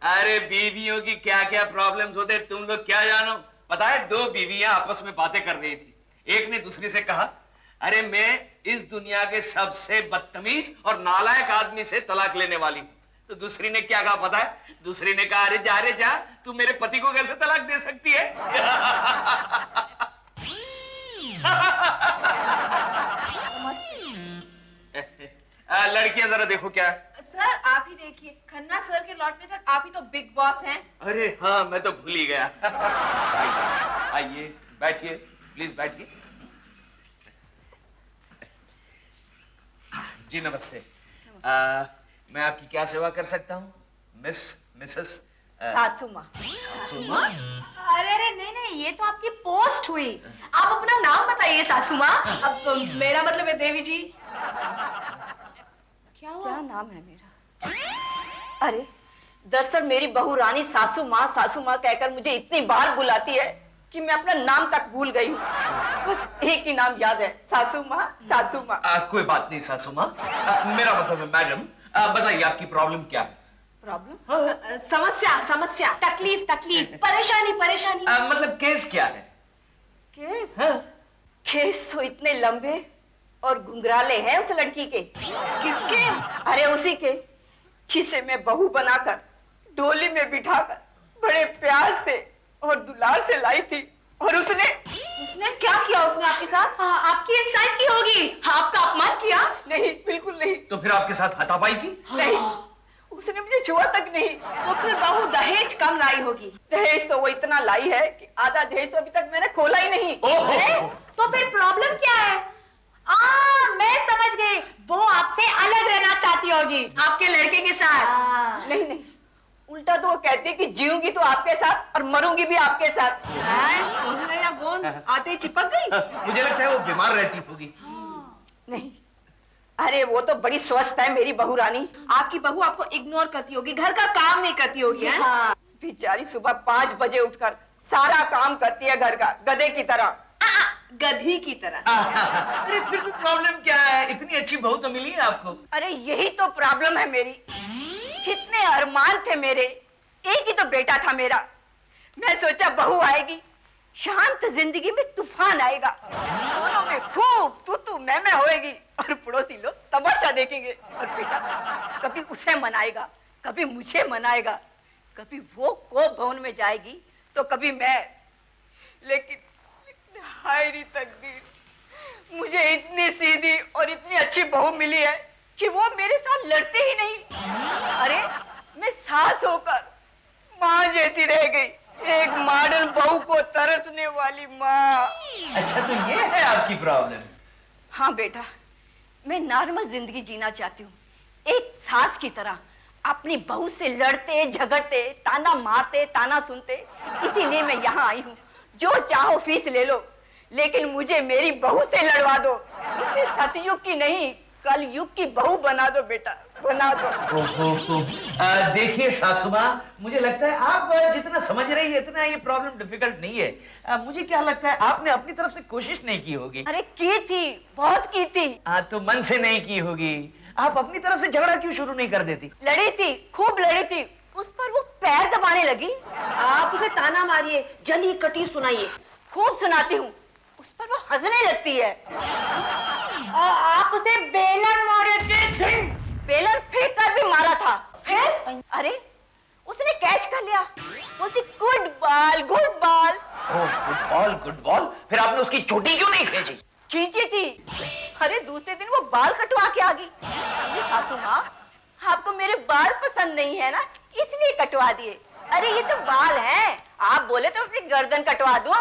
अरे बीवियों की क्या क्या प्रॉब्लम्स होते तुम लोग क्या जानो। पता है, दो बीवियां आपस में बातें कर रही थी। एक ने दूसरी से कहा, अरे मैं इस दुनिया के सबसे बदतमीज और नालायक आदमी से तलाक लेने वाली हूं। तो दूसरी ने क्या कहा पता है? दूसरी ने कहा, अरे जा तू मेरे पति को कैसे तलाक दे सकती है? लड़कियां जरा देखो क्या है। सर आप ही देखिए, खन्ना सर के लौटने तक आप ही तो बिग बॉस हैं। अरे हाँ, मैं तो भूल ही गया। आइए बैठिए, प्लीज बैठिए। जी नमस्ते। मैं आपकी क्या सेवा कर सकता हूँ? मिसेस सासू माँ। सासू माँ? अरे अरे नहीं, ये तो आपकी पोस्ट हुई। आप अपना नाम बताइए सासू माँ। अब मेरा मतलब है देवी जी। क्या नाम है मेरा? अरे दरअसल मेरी बहू रानी सासू माँ कहकर मुझे इतनी बार बुलाती है कि मैं अपना नाम तक भूल गई हूँ। बस एक ही नाम याद है, सासू माँ। कोई बात नहीं सासू माँ, मेरा मतलब है मैडम। बताइए आपकी प्रॉब्लम क्या है? प्रॉब्लम? समस्या, तकलीफ, परेशानी। मतलब केस क्या है? केस? हाँ? केस तो इतने लंबे और घुंघराले हैं उस लड़की के। किसके? अरे उसी के, जिसे मैं बहू बनाकर डोली में बिठाकर बड़े प्यार से और दुलार से लाई थी, और उसने क्या किया उसने आपके साथ? आपकी इंसल्ट की होगी, आपका अपमान किया। नहीं, बिल्कुल नहीं। तो फिर आपके साथ हाथापाई की? नहीं, उसने मुझे छुआ तक नहीं। तो फिर बहू दहेज कम लाई होगी। दहेज तो वो इतना लाई है कि आधा दहेज तो अभी तक मैंने खोला ही नहीं। तो फिर प्रॉब्लम क्या है? मैं समझ गई, वो आपसे अलग रहना चाहती होगी, आपके लड़के के साथ। नहीं, उल्टा तो वो कहती है कि जीऊंगी तो आपके साथ और मरूंगी भी आपके साथ। या गोंद आते ही चिपक गई? मुझे लगता है वो बीमार रहती होगी। नहीं, अरे वो तो बड़ी स्वस्थ है मेरी बहू रानी। आपकी बहू आपको इग्नोर करती होगी, घर का काम नहीं करती होगी। हाँ, बेचारी सुबह 5 बजे उठकर सारा काम करती है घर का, गधे की तरह। गधी की तरह। अरे फिर भी प्रॉब्लम क्या है? इतनी अच्छी बहू तो मिली है आपको। अरे यही तो प्रॉब्लम है मेरी। कितने अरमान थे मेरे, एक ही तो बेटा था मेरा। मैं सोचा बहू आएगी, शांत जिंदगी में तूफान आएगा, दोनों में खूब तू मैं होएगी और पड़ोसी लोग तमाशा देखेंगे। और बेटा कभी उसे मनाएगा, कभी मुझे मनाएगा, कभी वो कोप भवन में जाएगी तो कभी मैं। लेकिन हाय री तकदीर, मुझे इतनी सीधी और इतनी अच्छी बहू मिली है कि वो मेरे साथ लड़ते ही नहीं। अरे मैं सास होकर माँ जैसी रह गई, एक मॉडर्न बहू को तरसने वाली माँ। अच्छा तो ये है आपकी प्रॉब्लम? हाँ बेटा, मैं नॉर्मल जिंदगी जीना चाहती हूँ, एक सास की तरह, अपनी बहू से लड़ते झगड़ते, ताना मारते, ताना सुनते। इसीलिए मैं यहाँ आई हूँ। जो चाहो फीस ले लो, लेकिन मुझे मेरी बहू से लड़वा दो। उसे सतयुग की नहीं, कल युग की बहू बना दो बेटा, बना दो। देखिए सासू माँ, मुझे लगता है आप जितना समझ रही है इतना ये प्रॉब्लम डिफिकल्ट नहीं है। मुझे क्या लगता है आपने अपनी तरफ से कोशिश नहीं की होगी। अरे की थी, बहुत की थी। तो मन से नहीं की होगी। आप अपनी तरफ से झगड़ा क्यों शुरू नहीं कर देती? लड़ी थी, खूब लड़ी थी, उस पर वो पैर दबाने लगी। आप उसे ताना मारिए, जली कटी सुनाइए। खूब सुनाती हूँ, उस पर वो हंसने लगती है। और आप उसे बेलन मारे थे। बेलन फेंक कर भी मारा था। फिर अरे उसने कैच कर लिया, बोलती good ball good ball. Good ball. फिर आपने उसकी चोटी क्यों नहीं खींची? खींची थी। अरे दूसरे दिन वो बाल कटवा के आ गई। सासू माँ, आपको मेरे बाल पसंद नहीं है ना, इसलिए कटवा दिए। अरे ये तो बाल हैं, आप बोले तो अपनी गर्दन कटवा दूं।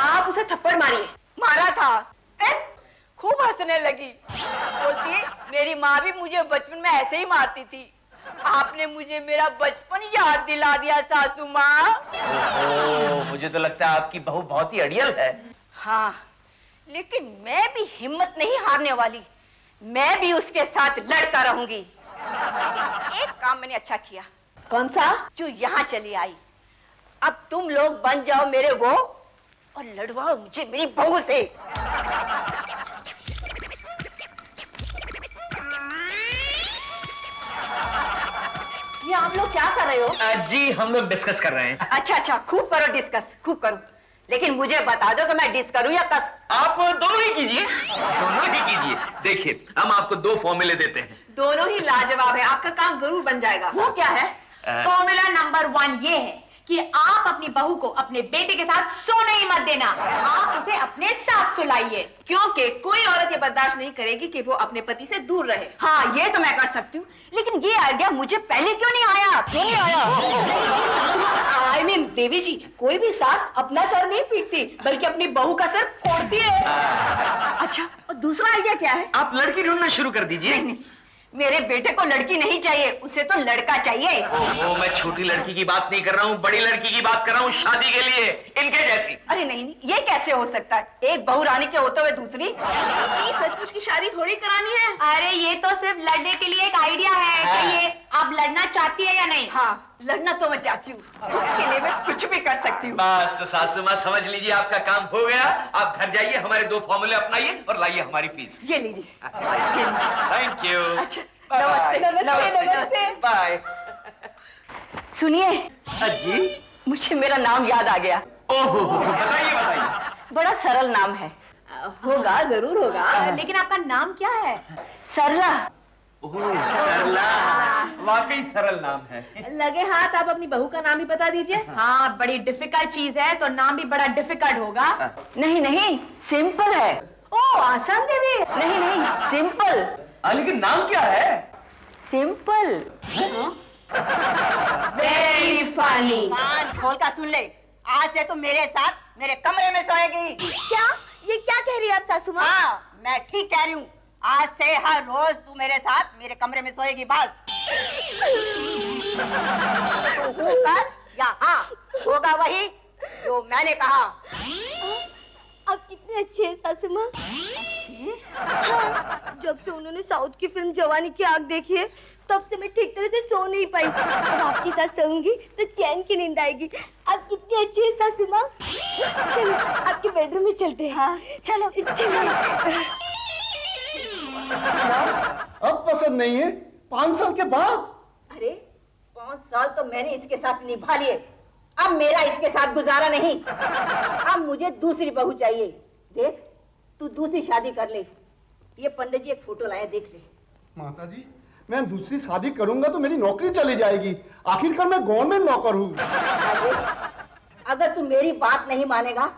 आप उसे थप्पड़ मारिए। मारा था, फिर खूब हंसने लगी, बोलती मेरी माँ भी मुझे बचपन में ऐसे ही मारती थी। आपने मुझे मेरा बचपन याद दिला दिया सासू माँ। मुझे तो लगता है आपकी बहू बहुत ही अड़ियल है। हाँ, लेकिन मैं भी हिम्मत नहीं हारने वाली, मैं भी उसके साथ लड़ता रहूंगी। एक काम मैंने अच्छा किया। कौन सा? जो यहाँ चली आई। अब तुम लोग बन जाओ मेरे वो और लड़वाओ मुझे मेरी बहू से। ये आप लोग क्या कर रहे हो? जी हम लोग डिस्कस कर रहे हैं। अच्छा अच्छा, खूब करो डिस्कस, खूब करो, लेकिन मुझे बता दो कि मैं डिस करूं या कस। आप दोनों ही कीजिए, दोनों ही कीजिए। देखिए हम आपको 2 फॉर्मूले देते हैं। दोनों ही लाजवाब है, आपका काम जरूर बन जाएगा। वो क्या है? फॉर्मूला नंबर 1 ये है कि आप अपनी बहू को अपने बेटे के साथ सोने ही मत देना, आप उसे अपने साथ सुलाइए। क्योंकि कोई औरत ये बर्दाश्त नहीं करेगी कि वो अपने पति से दूर रहे। हाँ ये तो मैं कर सकती हूँ, लेकिन ये आइडिया मुझे पहले क्यों नहीं आया? क्यों नहीं आया? आई मीन देवी जी, कोई भी सास अपना सर नहीं पीटती बल्कि अपनी बहू का सर फोड़ती है। अच्छा, और दूसरा आइडिया क्या है? आप लड़की ढूंढना शुरू कर दीजिए। नहीं नहीं, मेरे बेटे को लड़की नहीं चाहिए, उसे तो लड़का चाहिए। ओहो, मैं छोटी लड़की की बात नहीं कर रहा हूँ, बड़ी लड़की की बात कर रहा हूँ, शादी के लिए इनके जैसी। अरे नहीं नहीं, ये कैसे हो सकता है? एक बहू रानी के होते हुए दूसरी? सचमुच की शादी थोड़ी करानी है। अरे ये तो सिर्फ लड़ने के लिए एक आइडिया है कि ये आप लड़ना चाहती है या नहीं? हाँ, लड़ना तो मैं चाहती हूँ, उसके लिए मैं कुछ भी कर सकती हूँ। बस सासू माँ समझ लीजिए, आपका काम हो गया। आप घर जाइए, हमारे 2 फॉर्मूले अपनाइए और लाइए हमारी फीस। ये लीजिए, ये लीजिए। Thank you. अच्छा, नमस्ते नमस्ते नमस्ते। बाय। सुनिए जी मुझे मेरा नाम याद आ गया। ओहो, बताइए बताइए। बड़ा सरल नाम है। होगा, जरूर होगा। लेकिन आपका नाम क्या है? सरला। ओह सरला, वाकई सरल नाम है। लगे हाथ, आप अपनी बहू का नाम ही बता दीजिए। हाँ, बड़ी डिफिकल्ट चीज है तो नाम भी बड़ा डिफिकल्ट होगा। नहीं नहीं, सिंपल है। ओ आसान देवी। नहीं नहीं, सिंपल लेकिन नाम क्या है? सिंपल। Very funny. कान खोल कर सुन ले, आज से तुम मेरे साथ मेरे कमरे में सोएगी। क्या? ये क्या कह रही है आप सासू माँ? हाँ, मैं ठीक कह रही हूँ, आज से हर रोज तू मेरे साथ मेरे कमरे में सोएगी। बस होकर या हाँ, होगा वही जो मैंने कहा। आप कितने अच्छे हैं सासू माँ। हाँ, जब से उन्होंने साउथ की फिल्म जवानी की आग देखी है तब से मैं ठीक तरह से सो नहीं पाई। अब आपके साथ सोऊंगी तो चैन की नींद आएगी। आप कितनी अच्छी है सासू माँ। चलो आपके बेडरूम में चलते हैं। हाँ, चलो चलो। अब पसंद नहीं है 5 साल के बाद? अरे 5 साल तो मैंने इसके साथ निभा लिए, अब मेरा इसके साथ गुजारा नहीं। अब मुझे दूसरी बहू चाहिए। देख, तू दूसरी शादी कर ले। ये पंडित जी एक फोटो लाए, देख ले। माता जी, मैं दूसरी शादी करूंगा तो मेरी नौकरी चली जाएगी। आखिरकार मैं गवर्नमेंट नौकर हूँ। अगर तू मेरी बात नहीं मानेगा,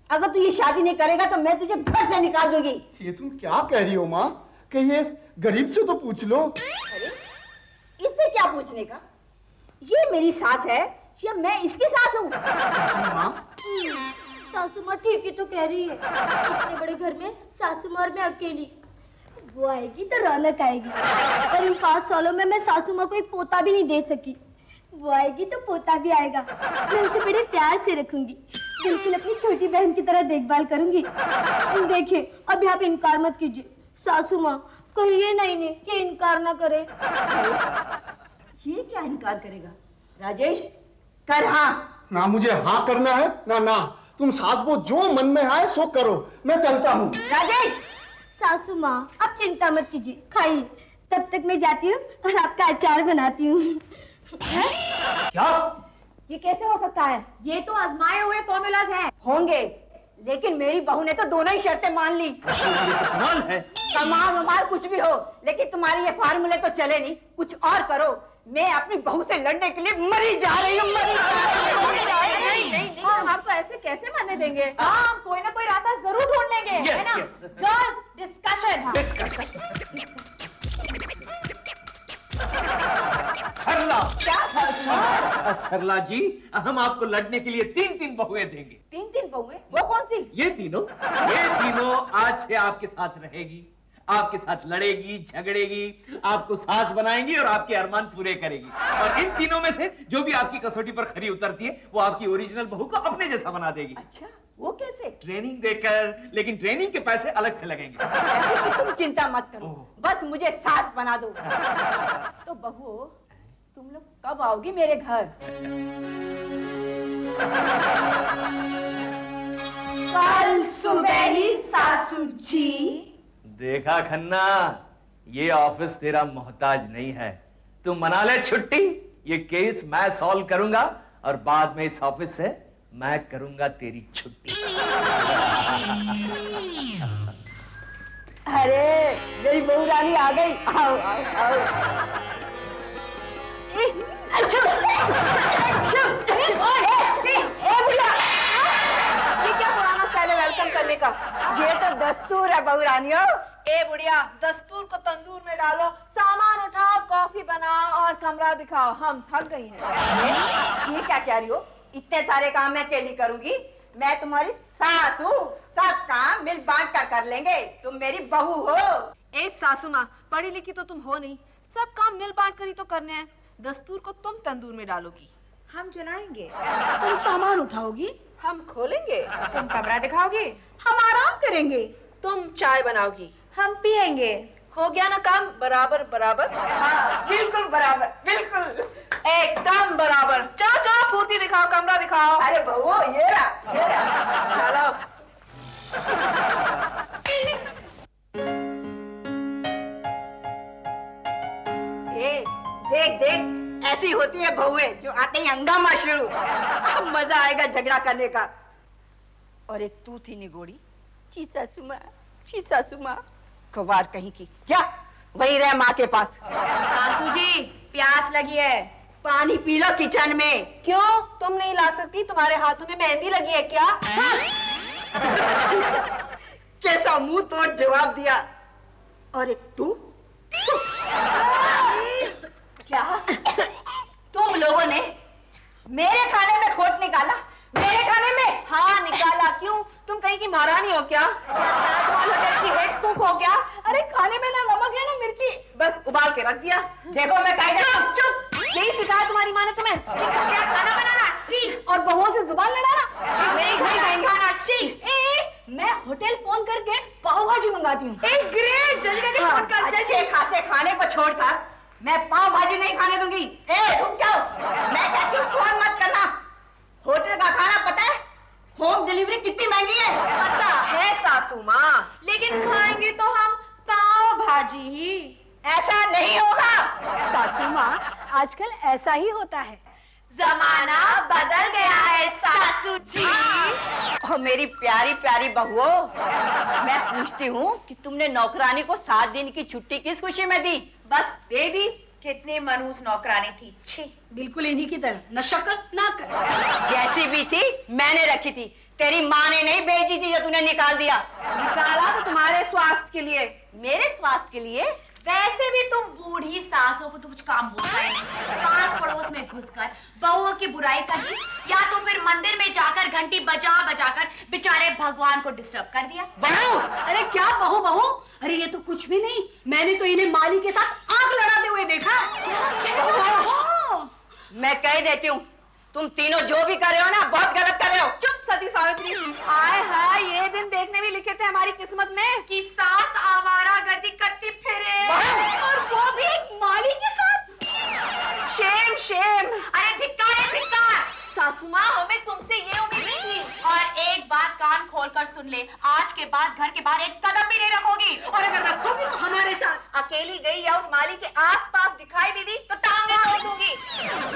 अगर तू ये शादी नहीं करेगा तो मैं तुझे घर से निकाल दूंगी। ये तुम क्या कह रही हो माँ? कि ये गरीब से तो पूछ लो। अरे इससे क्या पूछने का? ये मेरी सास है या मैं इसकी सास हूँ? माँ, सासू माँ ठीक ही तो कह रही है। इतने बड़े घर में सासू माँ और मैं अकेली। वो आएगी तो रौनक आएगी। और इन 5 सालों में मैं सासू माँ को एक पोता भी नहीं दे सकी। वो आएगी तो पोता भी आएगा। मैं उसे बड़े प्यार से रखूंगी, बिल्कुल अपनी छोटी बहन की तरह देखभाल करूंगी। देखिए, अब आप इनकार मत कीजिए। सासू माँ कहिए नहीं ने कि इनकार ना करे। ये क्या इनकार करेगा? राजेश, कर हाँ। ना मुझे हाँ करना है ना। तुम सास वो जो मन में आए सो करो। मैं चलता हूँ। राजेश, सासू माँ आप चिंता मत कीजिए, खाइए। तब तक मैं जाती हूँ और आपका अचार बनाती हूँ। क्या? ये कैसे हो सकता है? ये तो आजमाए हुए फॉर्मूलाज हैं। होंगे, लेकिन मेरी बहू ने तो दोनों ही शर्तें मान ली। ये तो कमाल है। कमाल वमाल कुछ भी हो, लेकिन तुम्हारी ये फार्मूले तो चले नहीं। कुछ और करो। मैं अपनी बहू से लड़ने के लिए मरी जा रही हूँ। नहीं, हम आपको ऐसे कैसे मानने देंगे? हाँ, हम कोई ना कोई रास्ता जरूर ढूंढ लेंगे, Yes, है ना? yes. Girls discussion. Sarla, Sarla ji, हम आपको लड़ने के लिए 3 बहुएं देंगे। 3 बहुएं? वो कौन सी? ये तीनों आज से आपके साथ रहेगी, आपके साथ लड़ेगी, झगड़ेगी, आपको सास बनाएंगी और आपके अरमान पूरे करेगी। और इन तीनों में से जो भी आपकी कसौटी पर खरी उतरती है वो आपकी ओरिजिनल बहू को अपने जैसा बना देगी। अच्छा, वो कैसे? ट्रेनिंग देकर, लेकिन ट्रेनिंग के पैसे अलग से लगेंगे। ऐसे कि तुम चिंता मत करो, ओह। बस मुझे सास बना दो। तो बहू, तुम लोग कब आओगी मेरे घर? कल सुबह ही सासू जी। देखा खन्ना, ये ऑफिस तेरा मोहताज नहीं है। तू मना ले छुट्टी, ये केस मैं सॉल्व करूंगा और बाद में इस ऑफिस से मैं करूंगा तेरी छुट्टी। अरे मेरी बहू रानी आ गई। आओ आओ आओ। अच्छा अच्छा। ये क्या पुराना स्टाइल है वेलकम करने का? ये तो दस्तूर है बहू रानियों। ए बुढ़िया, दस्तूर को तंदूर में डालो, सामान उठाओ, कॉफी बनाओ और कमरा दिखाओ। हम थक गई हैं। ये क्या कह रही हो? इतने सारे काम मैं अकेली करूंगी? मैं तुम्हारी सास हूँ, सब काम मिल बांट कर लेंगे। तुम मेरी बहू हो। ए सासू माँ, पढ़ी लिखी तो तुम हो नहीं, सब काम मिल बांट कर ही तो करने हैं। दस्तूर को तुम तंदूर में डालोगी, हम जलाएंगे, तुम सामान उठाओगी, हम खोलेंगे, तुम कमरा दिखाओगी, हम आराम करेंगे। तुम चाय बनाओगी, हम पिएंगे। हो गया ना काम बराबर बराबर? हाँ, बिल्कुल बराबर, बिल्कुल एकदम बराबर। चलो चलो फुर्ती दिखाओ, कमरा दिखाओ। अरे बहू ये रहा, ये रहा। चलो। ए, देख देख, ऐसी होती है बहुएं जो आते ही हंगामा शुरू। अब मजा आएगा झगड़ा करने का। और एक तू थी निगोड़ी, शीसा सुमा कवार कहीं की। जा वही रह माँ के पास। सासू जी प्यास लगी है, पानी पी लो किचन में। क्यों तुम नहीं ला सकती? तुम्हारे हाथों में मेहंदी लगी है क्या? कैसा मुंह तोड़ जवाब दिया। और एक तू क्या तुम लोगों ने मेरे खाने में खोट निकाला? मेरे खाने में? हाँ निकाला। क्यों तुम कहीं की महारानी हो क्या? हेड कुक हो क्या? अरे खाने में ना नमक है ना मिर्ची। बस उबाल के रख दिया। देखो मैं चुप चुप, यही सिखाया तुम्हारी माँ ने तुम्हें? क्या खाना बनाना? शी। और बहुओं से जुबान लड़ाना। मेरे घर का खाना शी। मैं होटल फोन करके पाव भाजी मंगाती हूँ। ग्रेट, जल्दी जल्दी फोन कर। अच्छे खासे खाने को छोड़कर मैं पाव भाजी नहीं खाने दूंगी। ए रुक जाओ, मैं कहती हूँ फोन मत करना। होटल का खाना पता है होम डिलीवरी कितनी महंगी है? पता है सासू माँ, लेकिन खाएंगे तो हम पाव भाजी ही। ऐसा नहीं होगा। सासू माँ, आजकल ऐसा ही होता है। जमाना बदल गया है सासू जी। और मेरी प्यारी प्यारी बहुओं, मैं पूछती हूँ कि तुमने नौकरानी को 7 दिन की छुट्टी किस खुशी में दी? बस दे दी। कितनी मनहूस नौकरानी थी। छी। बिल्कुल इन्हीं की तरह, न शक्ल ना कर। जैसी भी थी मैंने रखी थी, तेरी माँ ने नहीं भेजी थी जो तूने निकाल दिया। निकाला तो तुम्हारे स्वास्थ्य के लिए। मेरे स्वास्थ्य के लिए? वैसे भी तुम बूढ़ी सासों को तो कुछ काम होता ही नहीं। पास पड़ोस में घुसकर बहुओं की बुराई करती, या तो फिर मंदिर में जाकर घंटी बजा बजाकर बेचारे भगवान को डिस्टर्ब कर दिया। बहू! अरे क्या बहू बहू, अरे ये तो कुछ भी नहीं। मैंने तो इन्हें माली के साथ आंख लड़ाते हुए देखा। मैं कह देती हूँ, तुम तीनों जो भी कर रहे हो ना, बहुत गलत कर रहे हो। चुप सती सावित्री। आए हाय, ये दिन देखने भी लिखे थे हमारी किस्मत में कि सास आवारागर्दी करती फिरे, और वो भी एक माली के साथ। Shem Shem. अरे धिक्कार है धिक्कार। सासू माँ, हमें तुमसे ये उम्मीद नहीं थी। और एक बात कान खोलकर सुन ले, आज के बाद घर के बाहर एक कदम भी नहीं रखोगी। और अगर रखोगी तो हमारे साथ। अकेली गई या उस माली के आसपास दिखाई भी दी तो टांगे तोड़ दूंगी।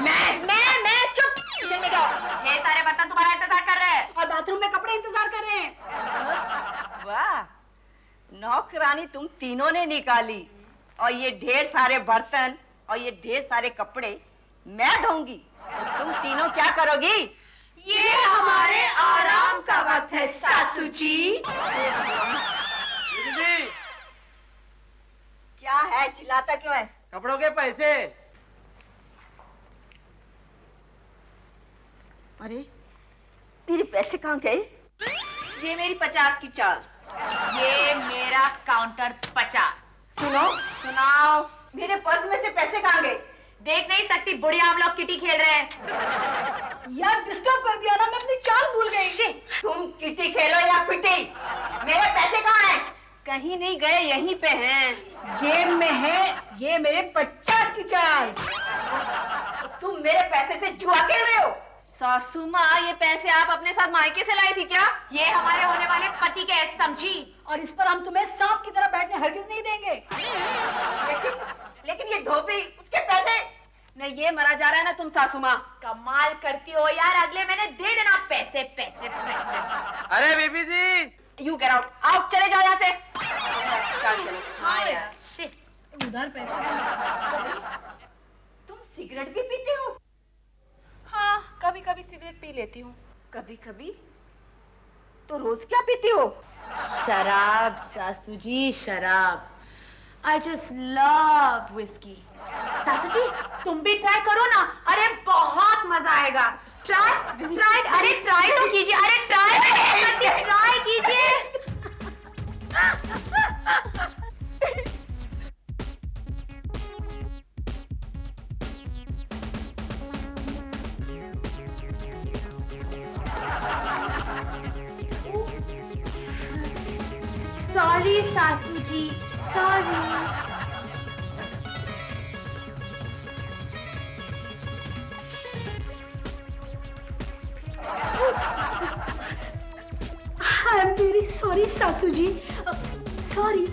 मैं चुप, किचन में जाओ। ढेर सारे बर्तन तुम्हारा इंतजार कर रहे हैं। और बाथरूम में कपड़े इंतजार कर रहे हैं। वाह, नौकरानी तुम तीनों ने निकाली, और ये ढेर सारे बर्तन और ये ढेर सारे कपड़े मैं धोऊंगी। तो तुम तीनों क्या करोगी? ये हमारे आराम का वक्त है सासू जी। क्या है, चिल्लाता क्यों है? कपड़ों के पैसे। अरे तेरे पैसे कहाँ गए? ये मेरी 50 की चाल। ये मेरा काउंटर 50। सुनो, सुनाओ। मेरे पर्स में से पैसे कहाँ गए? देख नहीं सकती बुढ़िया, हम लोग किटी खेल रहे हैं। यार डिस्टर्ब कर दिया ना, मैं अपनी चाल भूल गई। तुम किटी खेलो या पिटी, मेरे पैसे कहाँ हैं? कहीं नहीं गए, यहीं पे हैं। गेम में है ये मेरे 50 की चाल। तो तुम मेरे पैसे से जुआ खेल रहे हो? सासू माँ, ये पैसे आप अपने साथ मायके से लाई थी क्या? ये हमारे होने वाले पति के समझी। और इस पर हम तुम्हें सांप की तरह बैठने हरगिज नहीं देंगे। लेकिन ये धोबी, उसके पैसे न ये मरा जा रहा है ना तुम सासू माँ। कमाल करती हो यार, अगले महीने दे देना पैसे पैसे पैसे। अरे बीबी जी, यू गेट आउट, आउट, चले जाओ यहाँ से। हाँ यार, शिट। उधर पैसे तुम सिगरेट भी पीते हो? हाँ, कभी कभी सिगरेट पी लेती हूँ। कभी कभी? तो रोज क्या पीती हो? शराब सासू जी, शराब। I just love whiskey. सासू जी, तुम भी ट्राई करो ना, अरे बहुत मजा आएगा। ट्राई, अरे ट्राई तो कीजिए, अरे ट्राई कीजिए। सॉरी सासू जी, sorry. I am very sorry सासू जी, सॉरी।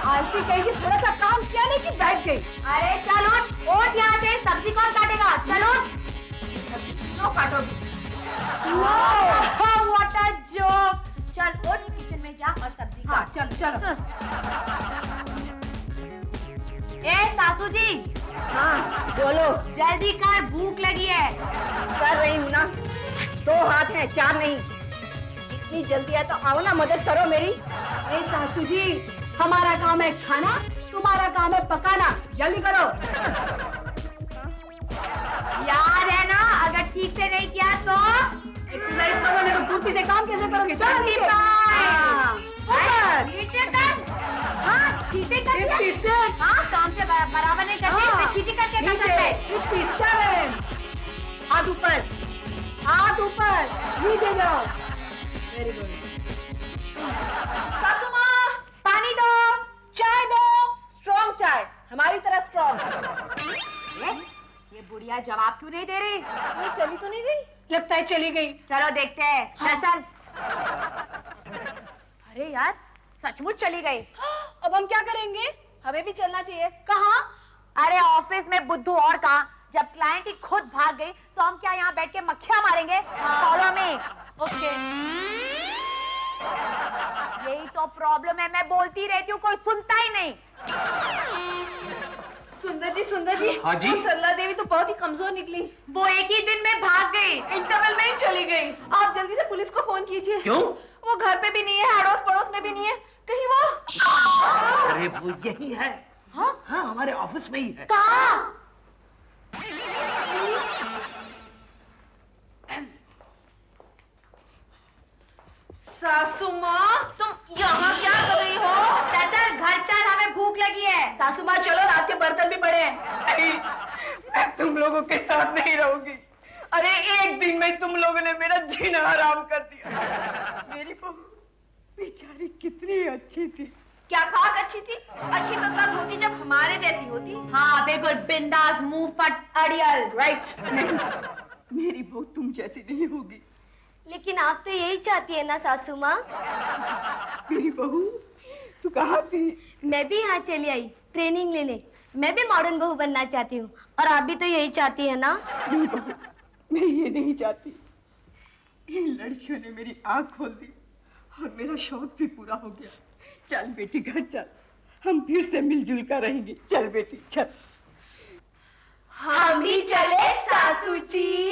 आलसी कहेगी, थोड़ा सा काम किया नहीं कि बैठ गई। अरे चलो उठ यहाँ से, सब्जी कौन काटेगा? चलो। नो काटोगी। What a joke. चल उठ, किचन में जा और सब्जी काट। चल चलो। ए सासू जी, हाँ बोलो। जल्दी कर, भूख लगी है। कर रही हूँ ना, 2 हाथ हैं 4 नहीं। इतनी जल्दी है तो आओ ना, मदद करो मेरी। ए सासू जी, हमारा काम है खाना, तुम्हारा काम है पकाना, जल्दी करो। याद है ना, अगर ठीक से नहीं किया तो एक्सरसाइज करो, नहीं तो फुर्ती से काम कैसे करोगे? चलो नीचे। नीचे कर। हाँ, चीटिंग कर दिया। हाँ, काम से बराबर नहीं करते, चीटिंग करके कर सकते हैं। हाथ ऊपर, हाथ ऊपर, नीचे जाओ। Very good. सासू माँ, पानी दो, चाय दो, स्ट्रॉन्ग चाय, हमारी तरह स्ट्रॉन्ग। ये बुढ़िया जवाब क्यों नहीं दे रही? ये चली तो नहीं गई? लगता है चली गई। चलो देखते हैं। चल चल। अरे यार, सचमुच चली गई। अब हम क्या करेंगे? हमें भी चलना चाहिए। कहाँ? अरे ऑफिस में बुद्धू और कहाँ? जब क्लाइंट ही खुद भाग गई तो हम क्या यहाँ बैठ के मक्खियाँ मारेंगे? Follow me. ओके। यही तो प्रॉब्लम है, मैं बोलती रहती हूँ, कोई सुनता ही नहीं। सुंदर जी, हाँ जी? वो सरला देवी तो बहुत ही कमजोर निकली। वो एक ही दिन में भाग गई, इंटरवल में ही चली गई। आप जल्दी से पुलिस को फोन कीजिए। क्यों? वो घर पे भी नहीं है, अड़ोस पड़ोस में भी नहीं है, कहीं वो। अरे वो यही है। हाँ, हमारे ऑफिस में ही है। कहाँ? सासू माँ, तुम यहाँ क्या कर रही हो? चल घर चल, हमें भूख लगी है। सासू माँ चलो, रात के बर्तन भी पड़े हैं। नहीं, मैं तुम लोगों के साथ नहीं रहूंगी। अरे एक दिन में तुम लोगों ने मेरा जीना हराम कर दिया। मेरी बहू बेचारी कितनी अच्छी थी। क्या खाक अच्छी थी? अच्छी तो तब होती जब हमारे जैसी होती। हाँ बिल्कुल, बिंदास, मुंह फट अड़ियल। राइट। मेरी बहू तुम जैसी नहीं होगी। लेकिन आप तो यही चाहती है ना सासू माँ? मेरी बहू, तू कहाँ थी? मैं भी यहाँ चली आई ट्रेनिंग लेने। मैं भी मॉडर्न बहू बनना चाहती हूँ, और आप भी तो यही चाहती है ना? नहीं बहू, मैं ये नहीं चाहती। इन लड़कियों ने मेरी आंख खोल दी और मेरा शौक भी पूरा हो गया। चल बेटी घर चल, हम फिर से मिलजुल कर रहेंगे। चल बेटी चल। हम भी चले सासू जी।